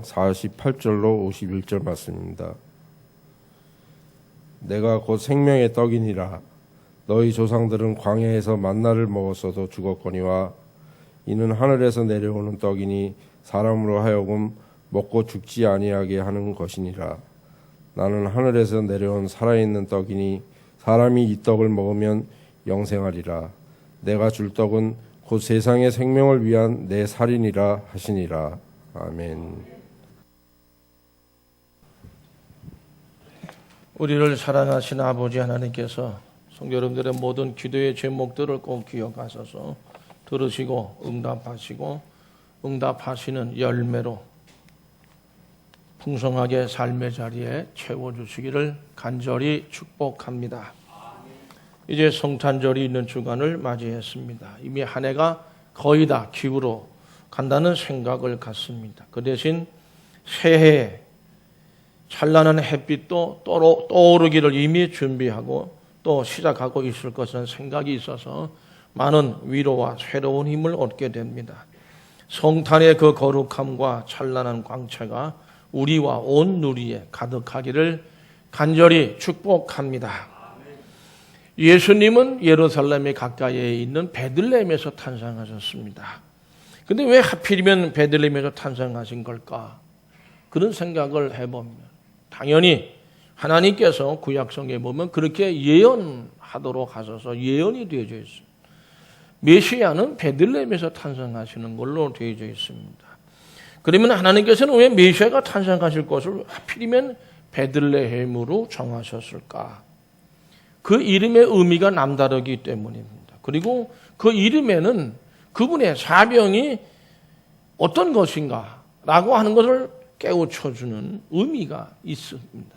4장 48절로 51절 말씀입니다. 내가 곧 생명의 떡이니라. 너희 조상들은 광야에서 만나를 먹었어도 죽었거니와 이는 하늘에서 내려오는 떡이니 사람으로 하여금 먹고 죽지 아니하게 하는 것이니라. 나는 하늘에서 내려온 살아있는 떡이니 사람이 이 떡을 먹으면 영생하리라. 내가 줄 떡은 곧 세상의 생명을 위한 내 살이니라 하시니라. 아멘. 우리를 사랑하신 아버지 하나님께서 성도 여러분들의 모든 기도의 제목들을 꼭 기억하셔서 들으시고 응답하시는 열매로 풍성하게 삶의 자리에 채워주시기를 간절히 축복합니다. 이제 성탄절이 있는 주간을 맞이했습니다. 이미 한 해가 거의 다 기우로 간다는 생각을 갖습니다. 그 대신 새해에 찬란한 햇빛도 떠오르기를 이미 준비하고 또 시작하고 있을 것은 생각이 있어서 많은 위로와 새로운 힘을 얻게 됩니다. 성탄의 그 거룩함과 찬란한 광채가 우리와 온 누리에 가득하기를 간절히 축복합니다. 예수님은 예루살렘에 가까이에 있는 베들레헴에서 탄생하셨습니다. 근데 왜 하필이면 베들레헴에서 탄생하신 걸까? 그런 생각을 해보면 당연히 하나님께서 구약성에 보면 그렇게 예언하도록 하셔서 예언이 되어져 있습니다. 메시아는 베들레헴에서 탄생하시는 걸로 되어져 있습니다. 그러면 하나님께서는 왜 메시아가 탄생하실 것을 하필이면 베들레헴으로 정하셨을까? 그 이름의 의미가 남다르기 때문입니다. 그리고 그 이름에는 그분의 사명이 어떤 것인가 라고 하는 것을 깨우쳐주는 의미가 있습니다.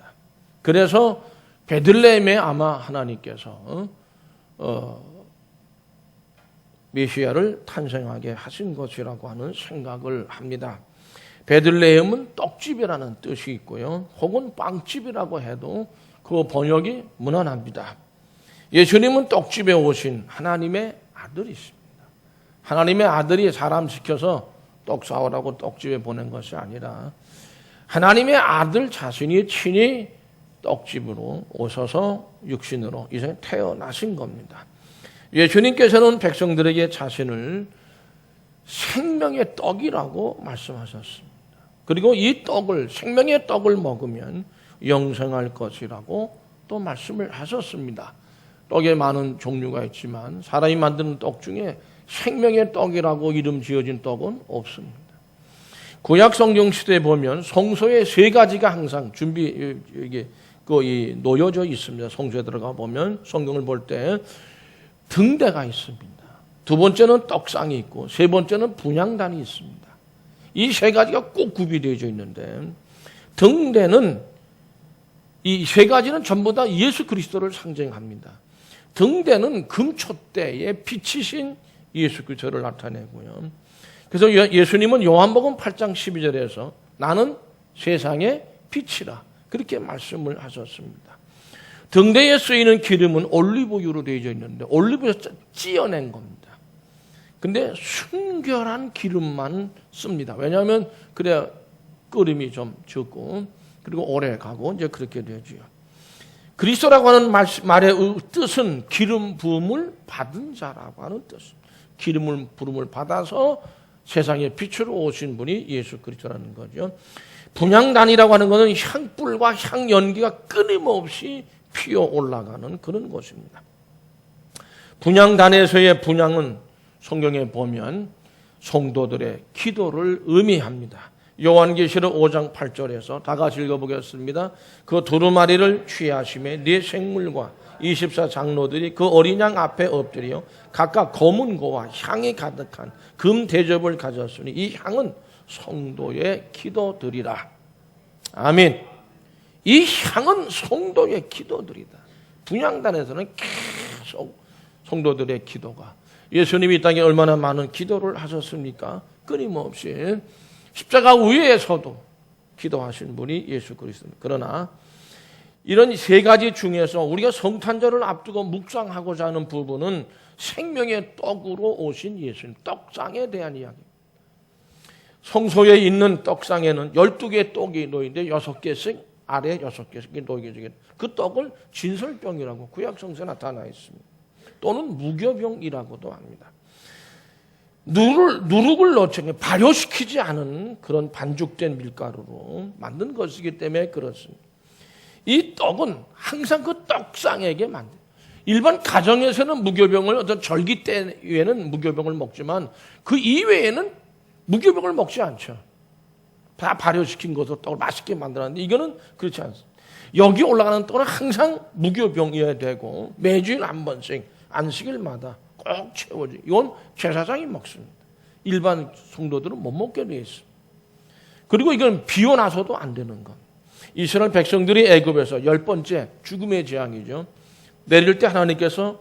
그래서 베들레헴에 아마 하나님께서 메시아를 탄생하게 하신 것이라고 하는 생각을 합니다. 베들레헴은 떡집이라는 뜻이 있고요. 혹은 빵집이라고 해도 그 번역이 무난합니다. 예수님은 떡집에 오신 하나님의 아들이십니다. 하나님의 아들이 사람 시켜서 떡 사오라고 떡집에 보낸 것이 아니라 하나님의 아들 자신이 친히 떡집으로 오셔서 육신으로 이 세상에 태어나신 겁니다. 예수님께서는 백성들에게 자신을 생명의 떡이라고 말씀하셨습니다. 그리고 이 떡을, 생명의 떡을 먹으면 영생할 것이라고 또 말씀을 하셨습니다. 떡에 많은 종류가 있지만 사람이 만드는 떡 중에 생명의 떡이라고 이름 지어진 떡은 없습니다. 구약 성경 시대에 보면 성소에 세 가지가 항상 이게 거의 놓여져 있습니다. 성소에 들어가 보면 성경을 볼 때 등대가 있습니다. 두 번째는 떡상이 있고 세 번째는 분향단이 있습니다. 이 세 가지가 꼭 구비되어져 있는데 등대는 이 세 가지는 전부 다 예수 그리스도를 상징합니다. 등대는 금초대에 빛이신 예수 그리스도를 나타내고요. 그래서 예수님은 요한복음 8장 12절에서 나는 세상의 빛이라 그렇게 말씀을 하셨습니다. 등대에 쓰이는 기름은 올리브유로 되어져 있는데 올리브에서 찌어낸 겁니다. 근데 순결한 기름만 씁니다. 왜냐하면 그래야 끓임이 좀 적고 그리고 오래 가고 이제 그렇게 되죠. 그리스도라고 하는 말의 뜻은 기름 부음을 받은 자라고 하는 뜻. 기름을 부음을 받아서 세상에 빛으로 오신 분이 예수 그리스도라는 거죠. 분향단이라고 하는 것은 향불과 향연기가 끊임없이 피어 올라가는 그런 것입니다. 분향단에서의 분향은 성경에 보면 성도들의 기도를 의미합니다. 요한계시록 5장 8절에서 다 같이 읽어보겠습니다. 그 두루마리를 취하심에 네 생물과 24장로들이 그 어린 양 앞에 엎드려 각각 검은 고와 향이 가득한 금 대접을 가졌으니 이 향은 성도의 기도들이라. 아멘. 이 향은 성도의 기도들이다. 분향단에서는 계속 성도들의 기도가 예수님이 이 땅에 얼마나 많은 기도를 하셨습니까? 끊임없이 십자가 위에서도 기도하신 분이 예수 그리스도입니다. 그러나 이런 세 가지 중에서 우리가 성탄절을 앞두고 묵상하고자 하는 부분은 생명의 떡으로 오신 예수님, 떡상에 대한 이야기입니다. 성소에 있는 떡상에는 12개의 떡이 놓이는데 6개씩 아래 6개씩 놓이게 그 떡을 진설병이라고 구약 성서에 나타나 있습니다. 또는 무교병이라고도 합니다. 누룩을 넣지 발효시키지 않은 그런 반죽된 밀가루로 만든 것이기 때문에 그렇습니다. 이 떡은 항상 그 떡상에게 만든. 일반 가정에서는 무교병을 어떤 절기 때에는 무교병을 먹지만 그 이외에는 무교병을 먹지 않죠. 다 발효시킨 것으로 떡을 맛있게 만들었는데 이거는 그렇지 않습니다. 여기 올라가는 떡은 항상 무교병이어야 되고 매주일 한 번씩 안식일마다 꼭 채워지. 이건 제사장이 먹습니다. 일반 성도들은 못 먹게 되어 있습니다. 그리고 이건 비워놔서도 안 되는 것. 이스라엘 백성들이 애굽에서 10번째 죽음의 재앙이죠. 내릴 때 하나님께서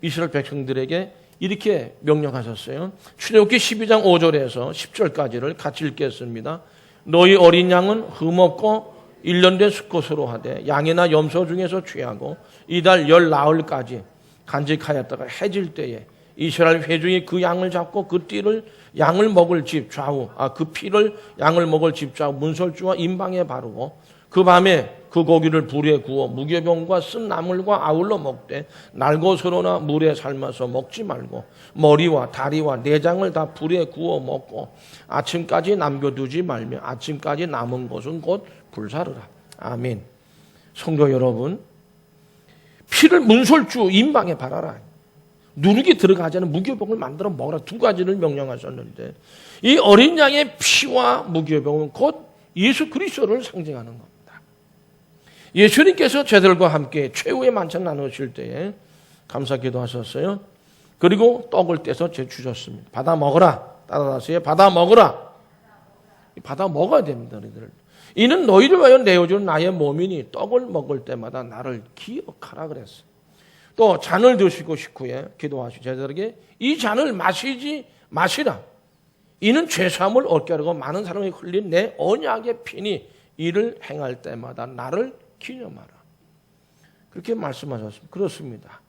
이스라엘 백성들에게 이렇게 명령하셨어요. 출애굽기 12장 5절에서 10절까지를 같이 읽겠습니다. 너희 어린 양은 흠없고 1년 된 수컷으로 하되 양이나 염소 중에서 취하고 이달 열 나흘까지 간직하였다가 해질 때에 이스라엘 회중이 그 양을 잡고 그 띠를 양을 먹을 집 좌우 그 피를 양을 먹을 집 좌우 문설주와 임방에 바르고 그 밤에 그 고기를 불에 구워 무교병과 쓴 나물과 아울러 먹되 날것으로나 물에 삶아서 먹지 말고 머리와 다리와 내장을 다 불에 구워 먹고 아침까지 남겨두지 말며 아침까지 남은 것은 곧 불사르라. 아멘. 성도 여러분, 피를 문설주 임방에 바라라. 누룩이 들어가지 않은 무교병을 만들어 먹으라. 두 가지를 명령하셨는데 이 어린 양의 피와 무교병은 곧 예수 그리스도를 상징하는 겁니다. 예수님께서 제들과 함께 최후의 만찬 나누실 때에 감사기도 하셨어요. 그리고 떡을 떼서 주셨습니다. 받아 먹어라. 따라다시에 받아 먹어라. 받아 먹어야 됩니다. 너희들. 이는 너희를 위하여 내어준 나의 몸이니 떡을 먹을 때마다 나를 기억하라 그랬어요. 또 잔을 드시고 식후에 기도하시고 제자들에게 이 잔을 마시라. 이는 죄사함을 얻게 하려고 많은 사람이 흘린 내 언약의 피니 이를 행할 때마다 나를 기념하라. 그렇게 말씀하셨습니다. 그렇습니다.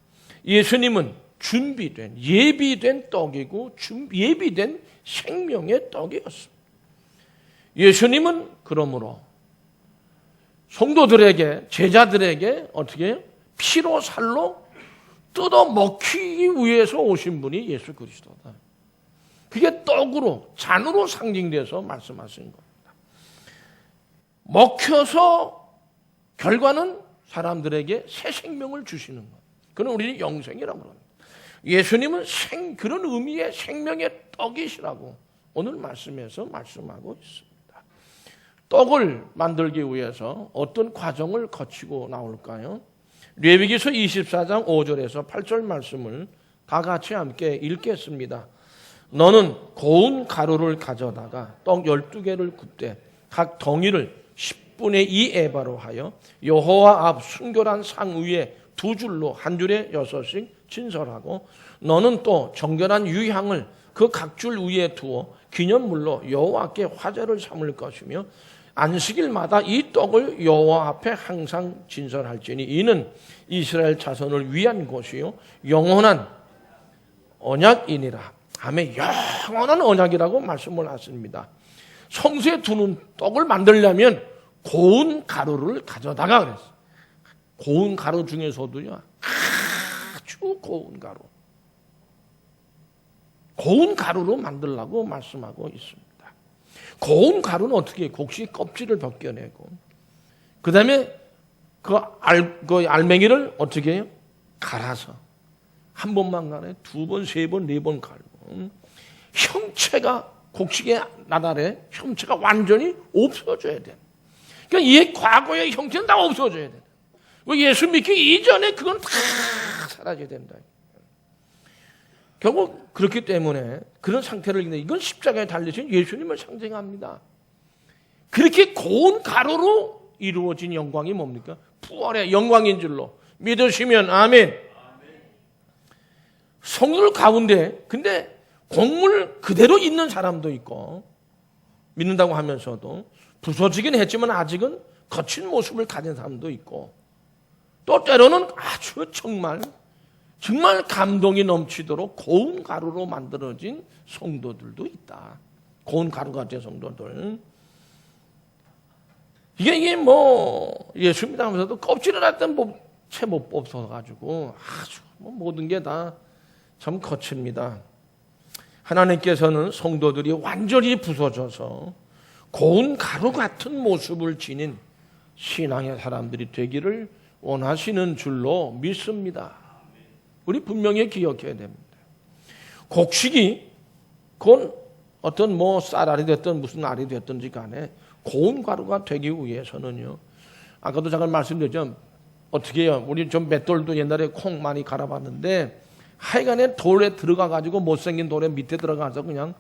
예수님은 준비된 예비된 떡이고 예비된 생명의 떡이었습니다. 예수님은 그러므로 성도들에게 제자들에게 어떻게 피로 살로 뜯어 먹히기 위해서 오신 분이 예수 그리스도다. 그게 떡으로 잔으로 상징돼서 말씀하신 겁니다. 먹혀서 결과는 사람들에게 새 생명을 주시는 것. 그건 우리는 영생이라고 합니다. 예수님은 그런 의미의 생명의 떡이시라고 오늘 말씀에서 말씀하고 있습니다. 떡을 만들기 위해서 어떤 과정을 거치고 나올까요? 레위기서 24장 5절에서 8절 말씀을 다 같이 함께 읽겠습니다. 너는 고운 가루를 가져다가 떡 12개를 굽되 각 덩이를 10분의 2 에바로 하여 여호와 앞 순결한 상 위에 두 줄로 한 줄에 6씩 진설하고 너는 또 정결한 유향을 그 각 줄 위에 두어 기념물로 여호와께 화제를 삼을 것이며 안식일마다 이 떡을 여호와 앞에 항상 진설할지니 이는 이스라엘 자손을 위한 것이요 영원한 언약이니라. 아멘. 영원한 언약이라고 말씀을 하십니다. 성소에 두는 떡을 만들려면 고운 가루를 가져다가 그랬어요. 고운 가루 중에서도요 아주 고운 가루. 고운 가루로 만들라고 말씀하고 있습니다. 고운 가루는 어떻게 해요? 곡식 껍질을 벗겨내고 그 다음에 그 알맹이를 어떻게 해요? 갈아서 한 번만 갈아요. 두 번, 세 번, 네 번 갈고 형체가 곡식의 나달에 형체가 완전히 없어져야 돼. 그러니까 이 과거의 형체는 다 없어져야 돼. 예수 믿기 이전에 그건 다 사라져야 된다. 결국 그렇기 때문에 그런 상태를 이건 십자가에 달리신 예수님을 상징합니다. 그렇게 고운 가루로 이루어진 영광이 뭡니까? 부활의 영광인 줄로 믿으시면 아멘. 성도들 가운데 근데 곡물 그대로 있는 사람도 있고 믿는다고 하면서도 부서지긴 했지만 아직은 거친 모습을 가진 사람도 있고 또 때로는 아주 정말 감동이 넘치도록 고운 가루로 만들어진 성도들도 있다. 고운 가루 같은 성도들. 이게 뭐 예수 믿으면서도 껍질을 하여튼 채 못 뽑아가지고 아주 모든 게 다 참 거칩니다. 하나님께서는 성도들이 완전히 부서져서 고운 가루 같은 모습을 지닌 신앙의 사람들이 되기를 원하시는 줄로 믿습니다. 우리 분명히 기억해야 됩니다. 곡식이 그건 어떤 뭐 쌀알이 됐든 무슨 알이 됐든지 간에 고운 가루가 되기 위해서는요. 아까도 잠깐 말씀드렸죠. 어떻게 해요? 우리 좀 맷돌도 옛날에 콩 많이 갈아봤는데 하여간에 돌에 들어가가지고 못생긴 돌에 밑에 들어가서 그냥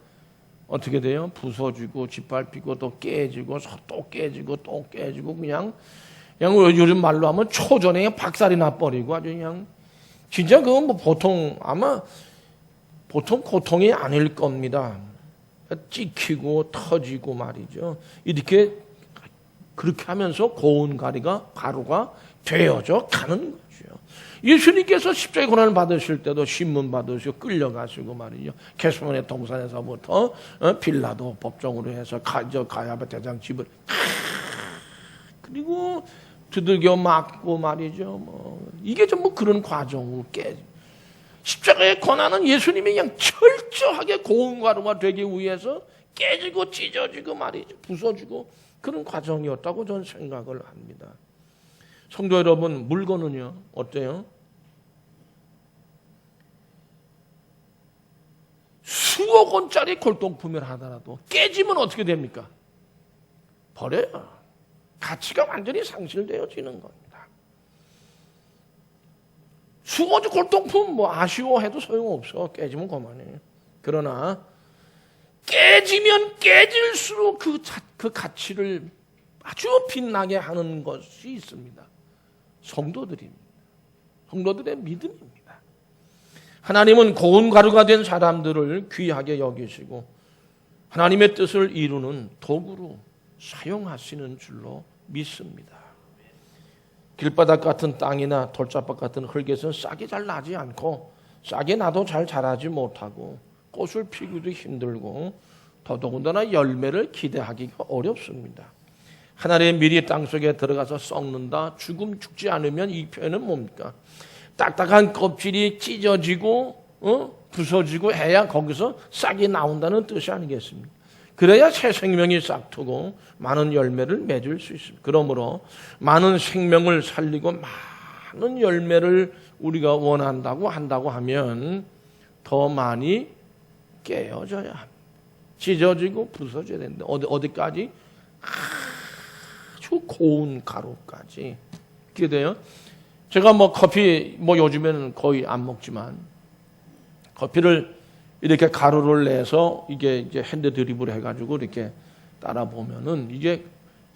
어떻게 돼요? 부서지고 짓밟히고 또 깨지고 또 깨지고 또 깨지고 그냥 요즘 말로 하면 초전에 박살이 나버리고 아주 그냥 진짜 그건 뭐 보통 아마 보통 고통이 아닐 겁니다. 찍히고 터지고 말이죠. 이렇게 그렇게 하면서 고운 가루가 되어져 가는 거죠. 예수님께서 십자가의 고난을 받으실 때도 신문 받으시고 끌려가시고 말이죠. 게스몬의 동산에서부터 빌라도 법정으로 해서 가야바 대장 집을 그리고 두들겨 맞고 말이죠. 뭐 이게 전부 그런 과정으로 십자가의 고난은 예수님이 그냥 철저하게 고운 가루가 되기 위해서 깨지고 찢어지고 말이죠. 부서지고 그런 과정이었다고 저는 생각을 합니다. 성도 여러분, 물건은요 어때요? 수억 원짜리 골동품을 하더라도 깨지면 어떻게 됩니까? 버려요. 가치가 완전히 상실되어지는 겁니다. 수억 원짜리 골동품 뭐 아쉬워해도 소용없어. 깨지면 그만해요. 그러나 깨지면 깨질수록 그 가치를 아주 빛나게 하는 것이 있습니다. 성도들입니다. 성도들의 믿음입니다. 하나님은 고운 가루가 된 사람들을 귀하게 여기시고 하나님의 뜻을 이루는 도구로 사용하시는 줄로 믿습니다. 길바닥 같은 땅이나 돌자박 같은 흙에서는 싹이 잘 나지 않고 싹이 나도 잘 자라지 못하고 꽃을 피우기도 힘들고 더더군다나 열매를 기대하기가 어렵습니다. 하나님의 미리 땅속에 들어가서 썩는다. 죽지 않으면 이 표현은 뭡니까? 딱딱한 껍질이 찢어지고 부서지고 해야 거기서 싹이 나온다는 뜻이 아니겠습니까? 그래야 새 생명이 싹트고 많은 열매를 맺을 수 있습니다. 그러므로 많은 생명을 살리고 많은 열매를 우리가 원한다고 한다고 하면 더 많이 깨어져야 합니다. 찢어지고 부서져야 되는데 어디까지? 아주 고운 가루까지. 그렇게 돼요. 제가 뭐 커피 요즘에는 거의 안 먹지만 커피를 이렇게 가루를 내서 이게 이제 핸드 드립을 해가지고 이렇게 따라 보면은 이게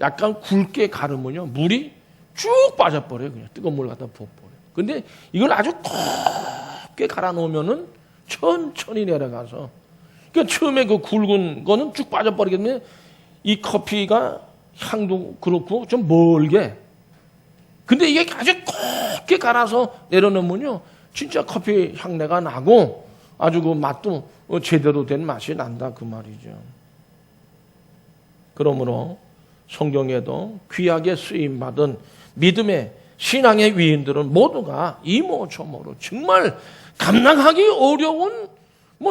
약간 굵게 가르면요 물이 쭉 빠져버려요. 그냥 뜨거운 물 갖다 부어버려요. 근데 이걸 아주 곱게 갈아 놓으면은 천천히 내려가서 그러니까 처음에 그 굵은 거는 쭉 빠져버리겠는데 이 커피가 향도 그렇고 좀 멀게. 근데 이게 아주 곱게 갈아서 내려놓으면요 진짜 커피 향내가 나고 아주 그 맛도 제대로 된 맛이 난다 그 말이죠. 그러므로 성경에도 귀하게 쓰임받은 믿음의 신앙의 위인들은 모두가 이모저모로 정말 감당하기 어려운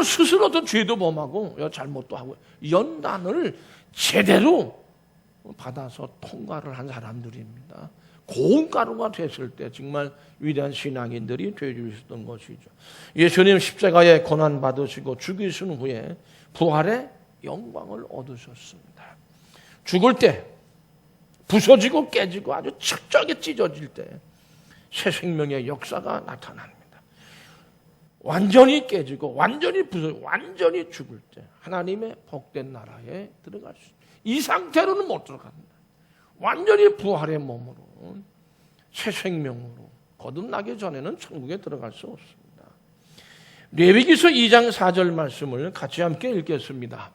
스스로도 죄도 범하고 잘못도 하고 연단을 제대로 받아서 통과를 한 사람들입니다. 고운 가루가 됐을 때 정말 위대한 신앙인들이 되어주셨던 것이죠. 예수님 십자가에 고난받으시고 죽으신 후에 부활의 영광을 얻으셨습니다. 죽을 때 부서지고 깨지고 아주 척척이 찢어질 때 새 생명의 역사가 나타납니다. 완전히 깨지고 완전히 부서지고 완전히 죽을 때 하나님의 복된 나라에 들어갈 수 있습니다. 이 상태로는 못 들어갑니다. 완전히 부활의 몸으로 새 생명으로 거듭나기 전에는 천국에 들어갈 수 없습니다. 레위기서 2장 4절 말씀을 같이 함께 읽겠습니다.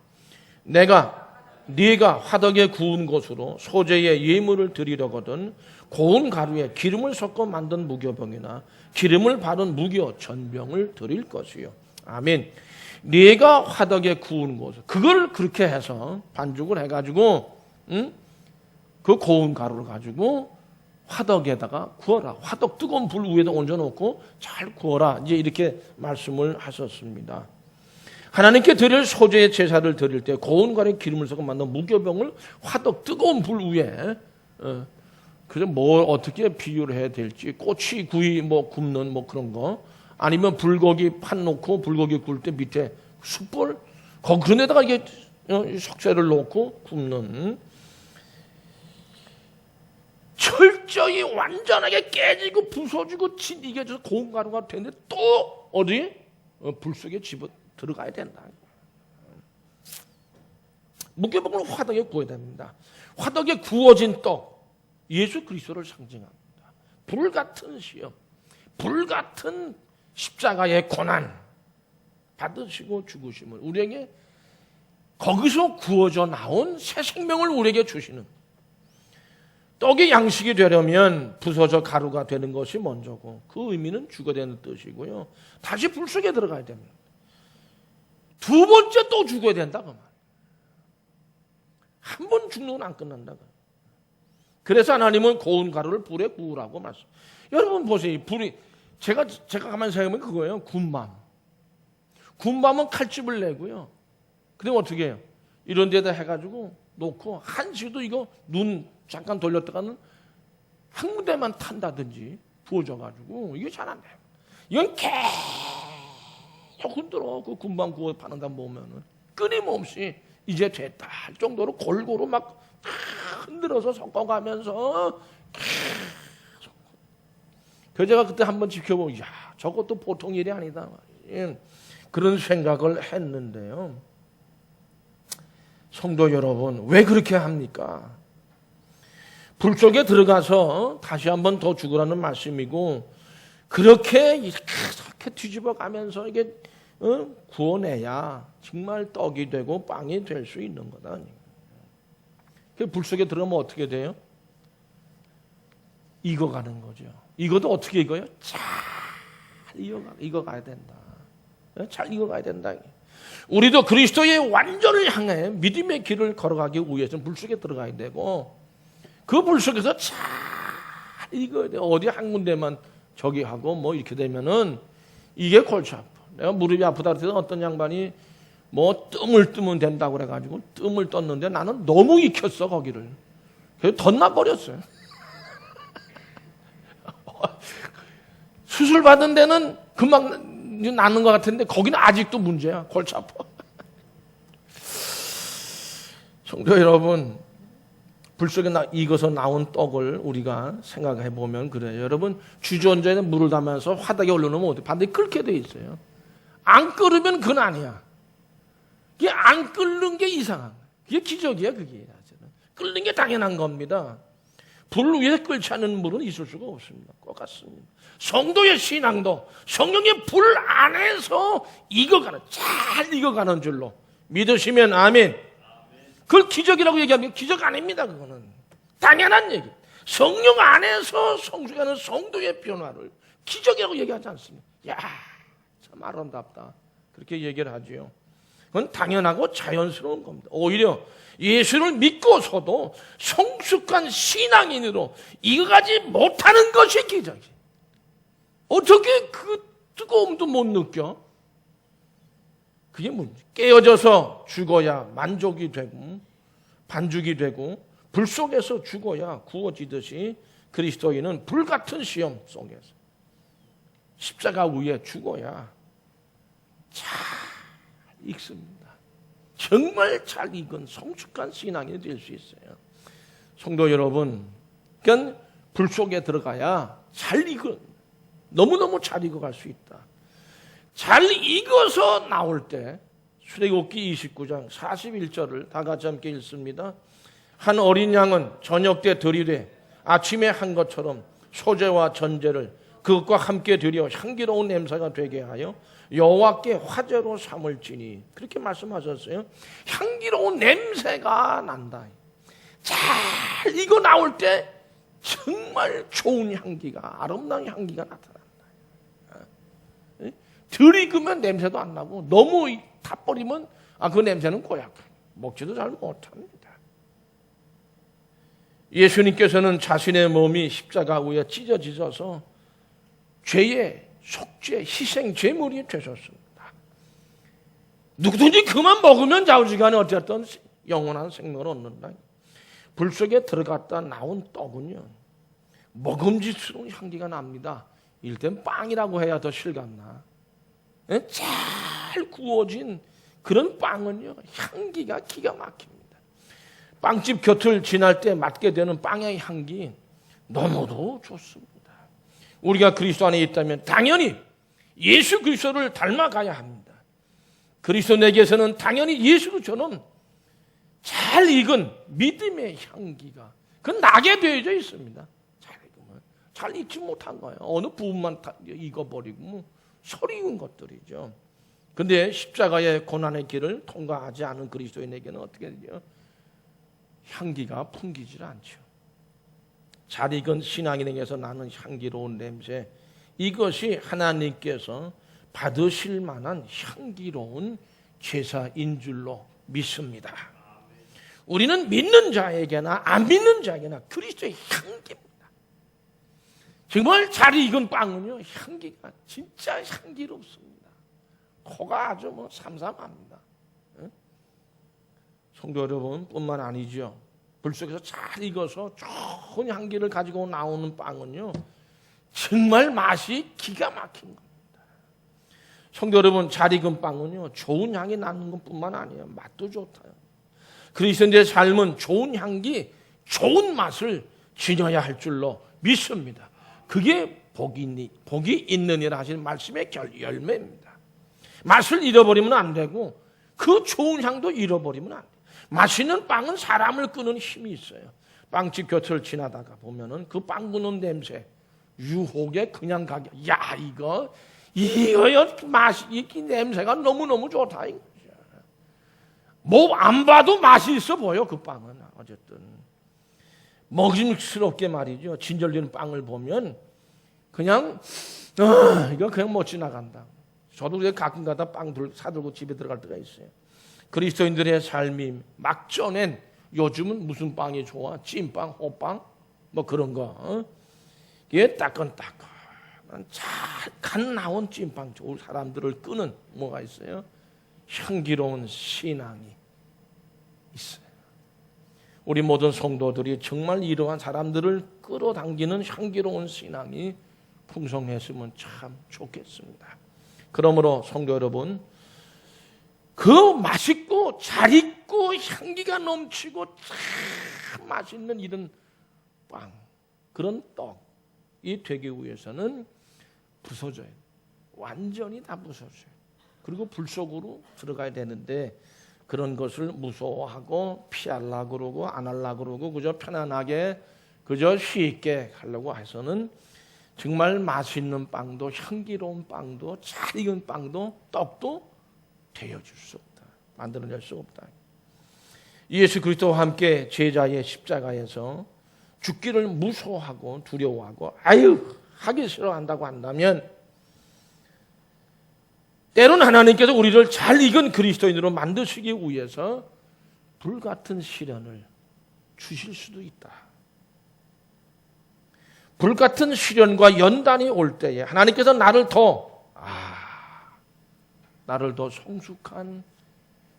네가 화덕에 구운 것으로 소재의 예물을 드리려거든 고운 가루에 기름을 섞어 만든 무교병이나 기름을 바른 무교 전병을 드릴 것이요. 아멘. 네가 화덕에 구운 것을 그걸 그렇게 해서 반죽을 해가지고 그 고운 가루를 가지고 화덕에다가 구워라. 화덕 뜨거운 불 위에다 얹어놓고 잘 구워라. 이제 이렇게 말씀을 하셨습니다. 하나님께 드릴 소재의 제사를 드릴 때 고운 가루에 기름을 섞어 만든 무교병을 화덕 뜨거운 불 위에 그래서 뭘 어떻게 비유를 해야 될지 꼬치 구이 뭐 굽는 뭐 그런 거 아니면 불고기 판 놓고 불고기 구울 때 밑에 숯불 그런 데다가 이게 석쇠를 놓고 굽는 철저히 완전하게 깨지고 부서지고 이게 고운 가루가 되는데 또 어디 불 속에 집어 들어가야 된다. 무교병을 화덕에 구워야 됩니다. 화덕에 구워진 떡 예수 그리스도를 상징합니다. 불같은 시험, 불같은 십자가의 고난 받으시고 죽으심을 우리에게 거기서 구워져 나온 새 생명을 우리에게 주시는 떡이 양식이 되려면 부서져 가루가 되는 것이 먼저고 그 의미는 죽어야 되는 뜻이고요. 다시 불 속에 들어가야 됩니다. 두 번째 또 죽어야 된다 그 말. 한 번 죽는 건 안 끝난다. 그래서 하나님은 고운 가루를 불에 구우라고 말씀. 여러분 보세요. 불이 제가 가만히 생각하면 그거예요. 군밤은 칼집을 내고요. 그다음 어떻게 해요? 이런 데다 해가지고 놓고 한시도 이거 눈 잠깐 돌렸다가는 한 군데만 탄다든지 부어져가지고 이게 잘 안 돼요. 이건 계속 흔들어. 그 군밤 구워 파는다 보면은 끊임없이 이제 됐다 할 정도로 골고루 막 흔들어서 섞어가면서 계속. 그래서 제가 그때 한번 지켜보고 야 저것도 보통 일이 아니다. 그런 생각을 했는데요. 성도 여러분 왜 그렇게 합니까? 불 속에 들어가서 다시 한번 더 죽으라는 말씀이고 그렇게 이렇게 뒤집어 가면서 이게 구워내야 정말 떡이 되고 빵이 될 수 있는 거다. 불 속에 들어가면 어떻게 돼요? 익어가는 거죠. 이것도 어떻게 익어요? 잘 익어가야 된다. 잘 익어가야 된다. 우리도 그리스도의 완전을 향해 믿음의 길을 걸어가기 위해서는 불 속에 들어가야 되고 그 불 속에서 잘 익어야 돼요. 어디 한 군데만 저기 하고 뭐 이렇게 되면은 이게 골치 아파. 내가 무릎이 아프다 그래서 어떤 양반이 뭐 뜸을 뜨면 된다고 그래가지고 뜸을 떴는데 나는 너무 익혔어 거기를. 그래서 덧나버렸어요. 수술 받은 데는 금방 낫는 것 같은데 거기는 아직도 문제야. 골치 아파. 성도 여러분 불 속에 익어서 나온 떡을 우리가 생각해 보면 그래요. 여러분 주전자에 물을 담아서 화덕에 올려놓으면 어때? 반드시 끓게 돼 있어요. 안 끓으면 그건 아니야. 이게 안 끓는 게 이상한 거야. 그게 기적이야 그게. 끓는 게 당연한 겁니다. 불 위에 끓지 않은 물은 있을 수가 없습니다. 똑같습니다. 성도의 신앙도 성령의 불 안에서 익어가는 잘 익어가는 줄로 믿으시면 아멘. 그걸 기적이라고 얘기하면 기적 아닙니다. 그거는 당연한 얘기. 성령 안에서 성숙하는 성도의 변화를 기적이라고 얘기하지 않습니다. 야, 참 아름답다. 그렇게 얘기를 하지요. 그건 당연하고 자연스러운 겁니다. 오히려 예수를 믿고서도 성숙한 신앙인으로 익어가지 못하는 것이 기적이에요. 어떻게 그 뜨거움도 못 느껴? 그게 문제. 깨어져서 죽어야 만족이 되고 반죽이 되고 불 속에서 죽어야 구워지듯이 그리스도인은 불같은 시험 속에서 십자가 위에 죽어야 잘 익습니다. 정말 잘 익은 성숙한 신앙이 될 수 있어요. 성도 여러분, 그러니까 불 속에 들어가야 잘 익은 너무너무 잘 익어갈 수 있다. 잘 익어서 나올 때 출애굽기 29장 41절을 다 같이 함께 읽습니다. 한 어린 양은 저녁 때 드리되 아침에 한 것처럼 소제와 전제를 그것과 함께 드려 향기로운 냄새가 되게 하여 여호와께 화제로 삼을지니 그렇게 말씀하셨어요. 향기로운 냄새가 난다. 잘 익어 나올 때 정말 좋은 향기가 아름다운 향기가 나타난다. 덜 익으면 냄새도 안 나고 너무 다 버리면 그 냄새는 고약. 먹지도 잘 못합니다. 예수님께서는 자신의 몸이 십자가 위에 찢어지셔서 죄의 속죄, 희생, 제물이 되셨습니다. 누구든지 그만 먹으면 좌우지간에 어쨌든 영원한 생명을 얻는다. 불 속에 들어갔다 나온 떡은요, 먹음직스러운 향기가 납니다. 일단 빵이라고 해야 더 실감나. 잘 구워진 그런 빵은요, 향기가 기가 막힙니다. 빵집 곁을 지날 때 맡게 되는 빵의 향기 너무도 좋습니다. 우리가 그리스도 안에 있다면 당연히 예수 그리스도를 닮아가야 합니다. 그리스도 내게서는 당연히 예수 그리스도는 잘 익은 믿음의 향기가 나게 되어져 있습니다. 잘 익으면 잘 익지 못한 거예요. 어느 부분만 익어버리고 서리운 것들이죠. 근데 십자가의 고난의 길을 통과하지 않은 그리스도인에게는 어떻게 되죠? 향기가 풍기질 않죠. 잘 익은 신앙인에게서 나는 향기로운 냄새, 이것이 하나님께서 받으실 만한 향기로운 제사인 줄로 믿습니다. 우리는 믿는 자에게나 안 믿는 자에게나 그리스도의 향기입니다. 정말 잘 익은 빵은요, 향기가 진짜 향기롭습니다. 코가 아주 삼삼합니다. 성도 여러분 뿐만 아니죠. 불 속에서 잘 익어서 좋은 향기를 가지고 나오는 빵은요, 정말 맛이 기가 막힌 겁니다. 성도 여러분, 잘 익은 빵은요, 좋은 향이 나는 것뿐만 아니에요. 맛도 좋다요. 그리스도인의 삶은 좋은 향기, 좋은 맛을 지녀야 할 줄로 믿습니다. 그게 복이 있느니라 하시는 말씀의 열매입니다. 맛을 잃어버리면 안 되고 그 좋은 향도 잃어버리면 안 돼요. 맛있는 빵은 사람을 끄는 힘이 있어요. 빵집 곁을 지나다가 보면은 그 빵 구는 냄새, 유혹에 그냥 가게. 야, 이거요 맛이, 이 냄새가 너무너무 좋다. 뭐 안 봐도 맛이 있어 보여, 그 빵은. 어쨌든 먹음직스럽게 말이죠. 진절되는 빵을 보면 그냥 이거 그냥 못 지나간다. 저도 가끔가다 빵 사들고 집에 들어갈 때가 있어요. 그리스도인들의 삶이 막전엔 요즘은 무슨 빵이 좋아? 찐빵, 호빵, 뭐 그런 거. 이게 따끈따끈한 잘 간 나온 찐빵, 좋은 사람들을 끄는 뭐가 있어요? 향기로운 신앙이 있어요. 우리 모든 성도들이 정말 이러한 사람들을 끌어당기는 향기로운 신앙이 풍성했으면 참 좋겠습니다. 그러므로 성도 여러분, 그 맛있고 잘 익고 향기가 넘치고 참 맛있는 이런 빵, 그런 떡이 되기 위해서는 부서져요. 완전히 다 부서져요. 그리고 불 속으로 들어가야 되는데 그런 것을 무서워하고 피하려고 그러고 안 하려고 그러고 그저 편안하게 그저 쉽게 하려고 해서는 정말 맛있는 빵도 향기로운 빵도 잘 익은 빵도 떡도 되어줄 수 없다. 만들어낼 수 없다. 예수 그리스도와 함께 제자의 십자가에서 죽기를 무서워하고 두려워하고 하기 싫어한다고 한다면 때로는 하나님께서 우리를 잘 익은 그리스도인으로 만드시기 위해서 불같은 시련을 주실 수도 있다. 불같은 시련과 연단이 올 때에 하나님께서 나를 더 성숙한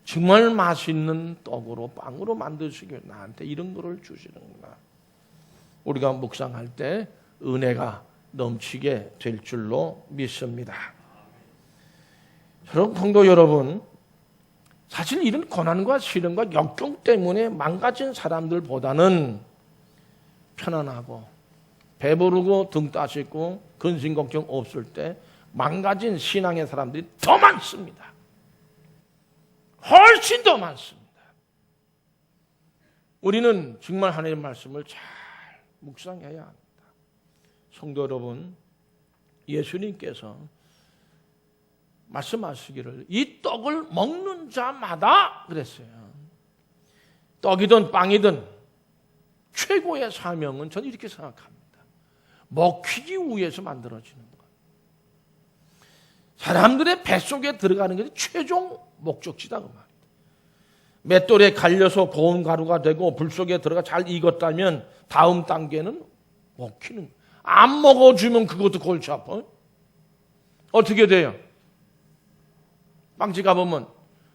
정말 맛있는 떡으로 빵으로 만드시길 나한테 이런 거를 주시는구나. 우리가 묵상할 때 은혜가 넘치게 될 줄로 믿습니다. 성도 여러분, 사실 이런 고난과 시련과 역경 때문에 망가진 사람들보다는 편안하고 배부르고 등 따시고 근심 걱정 없을 때 망가진 신앙의 사람들이 더 많습니다. 훨씬 더 많습니다. 우리는 정말 하나님의 말씀을 잘 묵상해야 합니다. 성도 여러분, 예수님께서 말씀하시기를 이 떡을 먹는 자마다 그랬어요. 떡이든 빵이든 최고의 사명은 저는 이렇게 생각합니다. 먹히기 위해서 만들어지는 것. 사람들의 뱃속에 들어가는 것이 최종 목적지다 그 말이에요. 맷돌에 갈려서 고운 가루가 되고 불 속에 들어가 잘 익었다면 다음 단계는 먹히는. 안 먹어주면 그것도 골치 아파. 어떻게 돼요? 빵집 가보면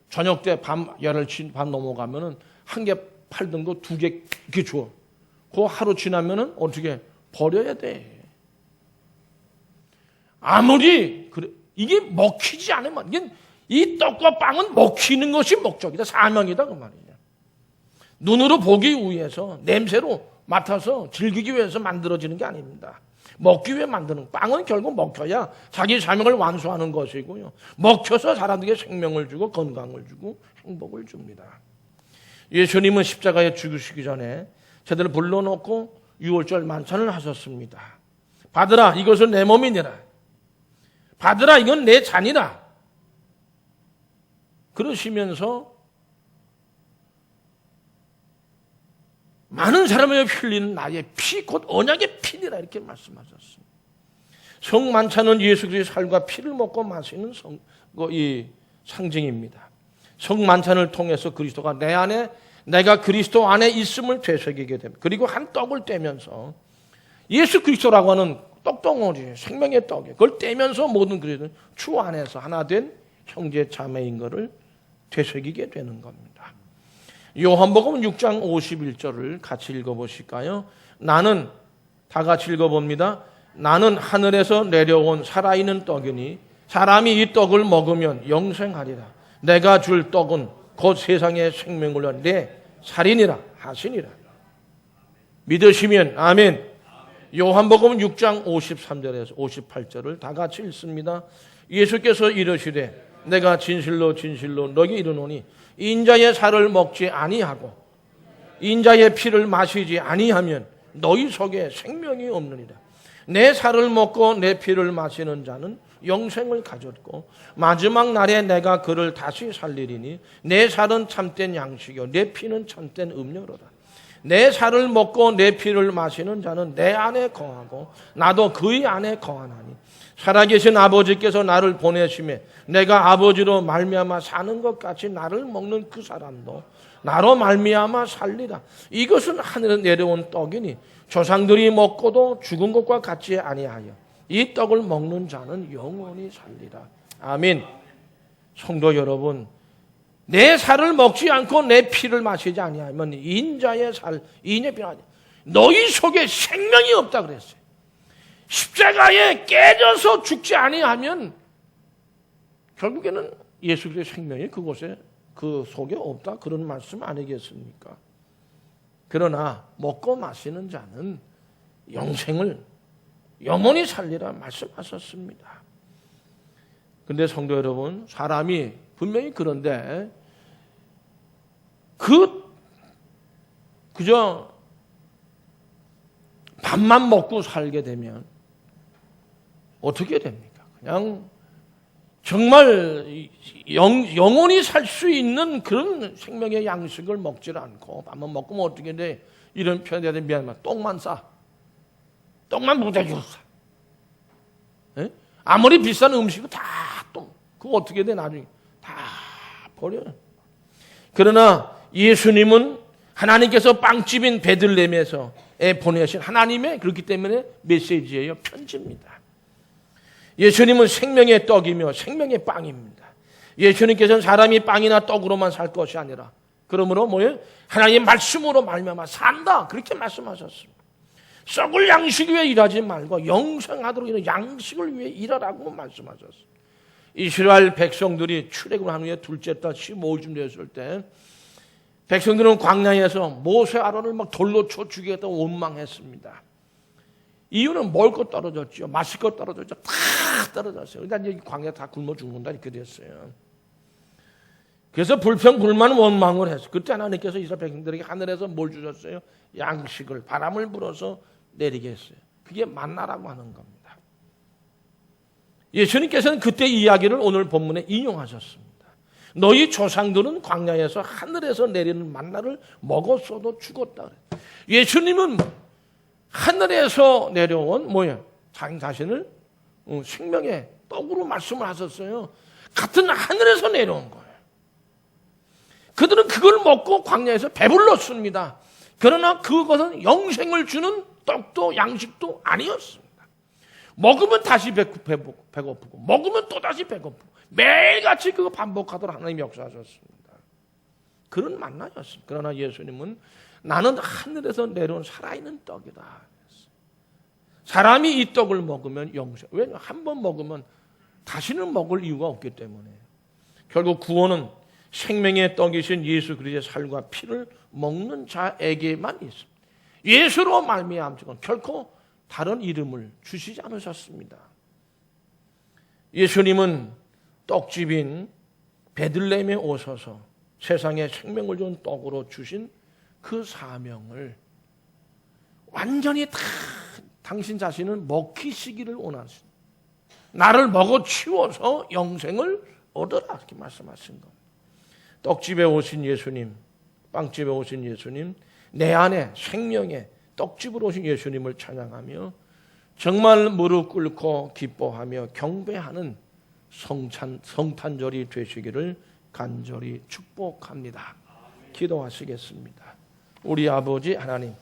저녁 때 밤 11시 반 넘어가면은 한 개 팔던 거 2개 이렇게 줘. 그 하루 지나면은 어떻게 버려야 돼. 아무리 그래 이게 먹히지 않으면 이게 이 떡과 빵은 먹히는 것이 목적이다. 사명이다 그 말이에요. 눈으로 보기 위해서 냄새로 맡아서 즐기기 위해서 만들어지는 게 아닙니다. 먹기 위해 만드는 빵은 결국 먹혀야 자기 사명을 완수하는 것이고요. 먹혀서 사람들에게 생명을 주고 건강을 주고 행복을 줍니다. 예수님은 십자가에 죽으시기 전에 저들을 불러놓고 유월절 만찬을 하셨습니다. 받으라 이것은 내 몸이니라. 받으라 이건 내 잔이라. 그러시면서 많은 사람에게 흘리는 나의 피, 곧 언약의 피니라 이렇게 말씀하셨습니다. 성만찬은 예수 그리스도의 살과 피를 먹고 마시는 이 상징입니다. 성만찬을 통해서 그리스도가 내 안에, 내가 그리스도 안에 있음을 되새기게 됩니다. 그리고 한 떡을 떼면서 예수 그리스도라고 하는 떡덩어리, 생명의 떡에 그걸 떼면서 모든 그리스도는 주 안에서 하나 된 형제 자매인 것을 되새기게 되는 겁니다. 요한복음 6장 51절을 같이 읽어보실까요? 나는 다 같이 읽어봅니다. 나는 하늘에서 내려온 살아있는 떡이니 사람이 이 떡을 먹으면 영생하리라. 내가 줄 떡은 곧 세상의 생명을 내 살이니라 하시니라. 믿으시면 아멘. 요한복음 6장 53절에서 58절을 다 같이 읽습니다. 예수께서 이르시되 내가 진실로 진실로 너에게 이르노니 인자의 살을 먹지 아니하고 인자의 피를 마시지 아니하면 너희 속에 생명이 없느니라. 내 살을 먹고 내 피를 마시는 자는 영생을 가졌고 마지막 날에 내가 그를 다시 살리리니 내 살은 참된 양식이요 내 피는 참된 음료로다. 내 살을 먹고 내 피를 마시는 자는 내 안에 거하고 나도 그의 안에 거하나니 살아계신 아버지께서 나를 보내심에 내가 아버지로 말미암아 사는 것 같이 나를 먹는 그 사람도 나로 말미암아 살리라. 이것은 하늘에 내려온 떡이니 조상들이 먹고도 죽은 것과 같지 아니하여 이 떡을 먹는 자는 영원히 살리라. 아멘. 성도 여러분, 내 살을 먹지 않고 내 피를 마시지 아니하면 인자의 살, 인의 피를 너희 속에 생명이 없다 그랬어요. 십자가에 깨져서 죽지 아니하면 결국에는 예수 그리스도의 생명이 그곳에 그 속에 없다 그런 말씀 아니겠습니까? 그러나 먹고 마시는 자는 영생을 영원히 살리라 말씀하셨습니다. 그런데 성도 여러분, 사람이 분명히 그런데 그저 밥만 먹고 살게 되면 어떻게 됩니까? 그냥 정말 영원히 살 수 있는 그런 생명의 양식을 먹질 않고 밥만 먹으면 어떻게 돼? 이런 표현이 되면 미안하지만 똥만 싸. 똥만 무대기로 싸. 에? 아무리 비싼 음식은 다 똥. 그거 어떻게 돼? 나중에 다 버려요. 그러나 예수님은 하나님께서 빵집인 베들레헴에서 보내신 하나님의 그렇기 때문에 메시지예요. 편지입니다. 예수님은 생명의 떡이며 생명의 빵입니다. 예수님께서는 사람이 빵이나 떡으로만 살 것이 아니라 그러므로 뭐예요? 하나님의 말씀으로 말미암아 산다. 그렇게 말씀하셨습니다. 썩을 양식 위해 일하지 말고 영생하도록 이런 양식을 위해 일하라고 말씀하셨습니다. 이스라엘 백성들이 출애굽을 한 후에 둘째 달 15일쯤 되었을 때 백성들은 광야에서 모세 아론을 막 돌로 쳐 죽이겠다고 원망했습니다. 이유는 먹을 것 떨어졌죠. 마실 것 떨어졌죠. 다 떨어졌어요. 그러니까 이제 광야 다 굶어 죽는다 이렇게 됐어요. 그래서 불평불만 원망을 했어요. 그때 하나님께서 이스라엘 백성들에게 하늘에서 뭘 주셨어요? 양식을 바람을 불어서 내리게 했어요. 그게 만나라고 하는 겁니다. 예수님께서는 그때 이야기를 오늘 본문에 인용하셨습니다. 너희 조상들은 광야에서 하늘에서 내리는 만나를 먹었어도 죽었다 그래요. 예수님은 하늘에서 내려온 뭐예요? 자신을 생명의 떡으로 말씀을 하셨어요. 같은 하늘에서 내려온 거예요. 그들은 그걸 먹고 광야에서 배불렀습니다. 그러나 그것은 영생을 주는 떡도 양식도 아니었습니다. 먹으면 다시 배고프고 먹으면 또다시 배고프고 매일같이 그거 반복하도록 하나님이 역사하셨습니다. 그런 만나였습니다. 그러나 예수님은 나는 하늘에서 내려온 살아있는 떡이다. 사람이 이 떡을 먹으면 영생. 왜냐하면 한 번 먹으면 다시는 먹을 이유가 없기 때문에. 결국 구원은 생명의 떡이신 예수 그리스도의 살과 피를 먹는 자에게만 있습니다. 예수로 말미암지는 결코 다른 이름을 주시지 않으셨습니다. 예수님은 떡집인 베들레헴에 오셔서 세상에 생명을 준 떡으로 주신 그 사명을 완전히 다 당신 자신은 먹히시기를 원하십니다. 나를 먹어 치워서 영생을 얻어라 이렇게 말씀하신 겁니다. 떡집에 오신 예수님, 빵집에 오신 예수님, 내 안에 생명의 떡집으로 오신 예수님을 찬양하며 정말 무릎 꿇고 기뻐하며 경배하는 성탄절이 되시기를 간절히 축복합니다. 기도하시겠습니다. 우리 아버지 하나님,